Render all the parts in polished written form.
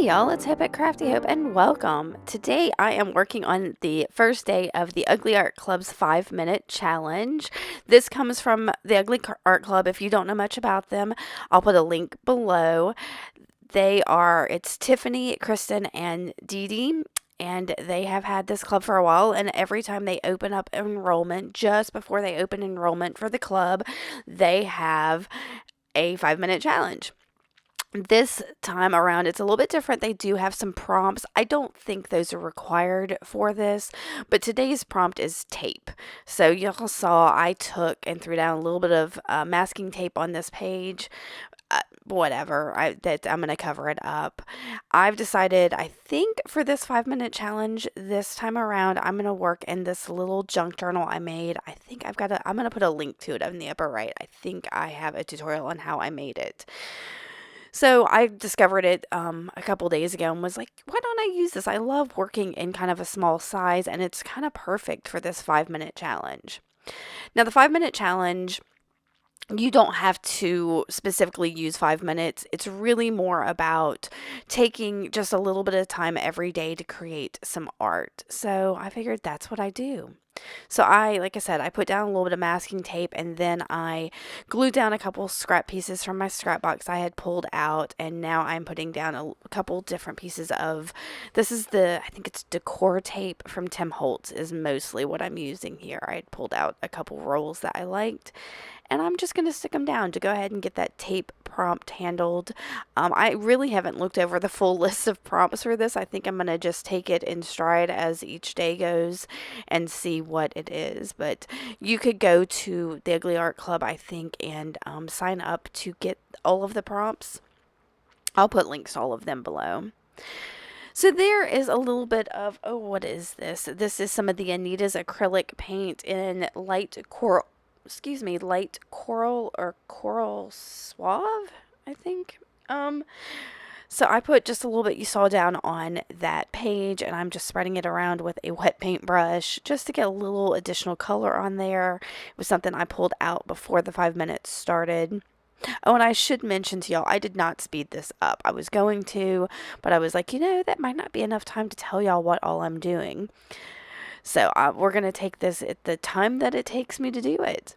y'all, it's Hope at Crafty Hope and welcome. Today I am working on the first day of the Ugly Art Club's 5-minute challenge. This comes from the Ugly Art Club. If you don't know much about them, I'll put a link below. It's Tiffany, Kristen, and Dee Dee. And they have had this club for a while, and every time they open up enrollment, just before they open enrollment for the club, they have a 5-minute challenge. This time around, it's a little bit different. They do have some prompts. I don't think those are required for this, but today's prompt is tape. So y'all saw I took and threw down a little bit of masking tape on this page. Whatever, I'm going to cover it up. I've decided, I think for this 5-minute challenge this time around, I'm going to work in this little junk journal I made. I'm going to put a link to it in the upper right. I think I have a tutorial on how I made it. So I discovered it a couple days ago and was like, why don't I use this? I love working in kind of a small size, and it's kind of perfect for this 5-minute challenge. Now, the 5-minute challenge, you don't have to specifically use 5 minutes. It's really more about taking just a little bit of time every day to create some art. So I figured that's what I do. So like I said, I put down a little bit of masking tape, and then I glued down a couple scrap pieces from my scrap box I had pulled out, and now I'm putting down a couple different pieces of, I think it's decor tape from Tim Holtz is mostly what I'm using here. I had pulled out a couple rolls that I liked, and I'm just going to stick them down to go ahead and get that tape prompt handled. I really haven't looked over the full list of prompts for this. I think I'm going to just take it in stride as each day goes and see what it is. But you could go to the Ugly Art Club, I think, and sign up to get all of the prompts. I'll put links to all of them below. So there is a little bit of, what is this? This is some of the Anita's acrylic paint in light coral or coral suave, I think. So I put just a little bit you saw down on that page, and I'm just spreading it around with a wet paint brush just to get a little additional color on there. It was something I pulled out before the 5 minutes started. Oh, and I should mention to y'all, I did not speed this up. I was going to, but I was like, that might not be enough time to tell y'all what all I'm doing. So we're going to take this at the time that it takes me to do it.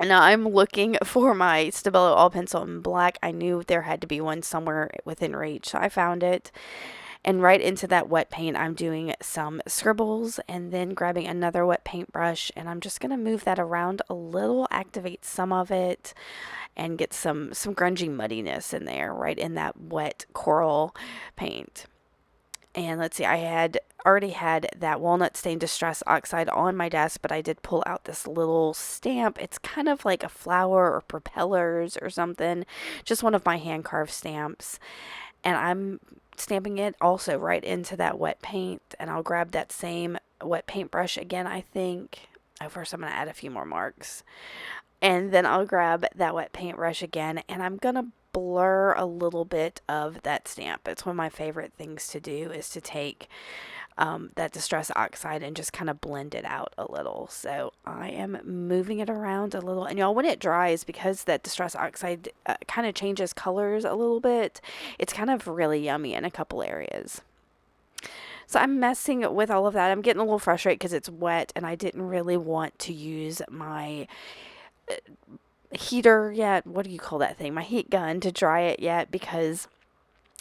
Now I'm looking for my Stabilo All Pencil in black. I knew there had to be one somewhere within reach, so I found it. And right into that wet paint, I'm doing some scribbles and then grabbing another wet paintbrush, and I'm just going to move that around a little, activate some of it, and get some grungy muddiness in there, right in that wet coral paint. And let's see, I had already had that walnut stain distress oxide on my desk, but I did pull out this little stamp. It's kind of like a flower or propellers or something, just one of my hand carved stamps. And I'm stamping it also right into that wet paint, and I'll grab that same wet paintbrush again, I think. First I'm going to add a few more marks. And then I'll grab that wet paintbrush again, and I'm going to blur a little bit of that stamp. It's one of my favorite things to do, is to take that distress oxide and just kind of blend it out a little. So I am moving it around a little, and y'all, when it dries, because that distress oxide kind of changes colors a little bit, it's kind of really yummy in a couple areas. So I'm messing with all of that. I'm getting a little frustrated because it's wet, and I didn't really want to use my heater yet. What do you call that thing? My heat gun to dry it yet, because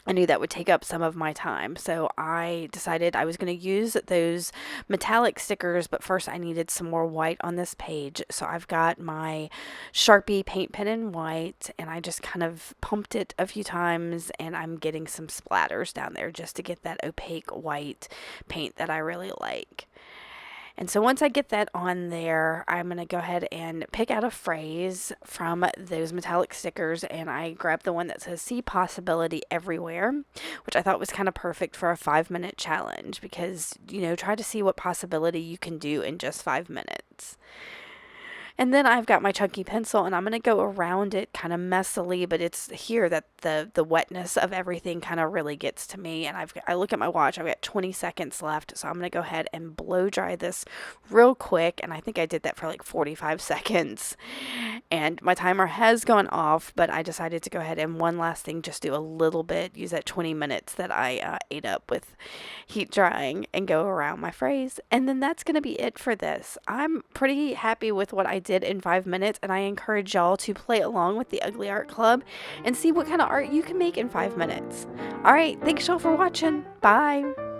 I knew that would take up some of my time. So I decided I was going to use those metallic stickers, but first I needed some more white on this page. So I've got my Sharpie paint pen in white, and I just kind of pumped it a few times, and I'm getting some splatters down there just to get that opaque white paint that I really like. And so once I get that on there, I'm going to go ahead and pick out a phrase from those metallic stickers, and I grabbed the one that says "See possibility everywhere," which I thought was kind of perfect for a 5-minute challenge, because, try to see what possibility you can do in just 5 minutes. And then I've got my chunky pencil and I'm going to go around it kind of messily, but it's here that the wetness of everything kind of really gets to me. And I look at my watch, I've got 20 seconds left. So I'm going to go ahead and blow dry this real quick. And I think I did that for like 45 seconds. And my timer has gone off, but I decided to go ahead and one last thing, just do a little bit, use that 20 minutes that I ate up with heat drying and go around my phrase. And then that's going to be it for this. I'm pretty happy with what I did in 5 minutes, and I encourage y'all to play along with the Ugly Art Club and see what kind of art you can make in 5 minutes. All right, thanks y'all for watching. Bye.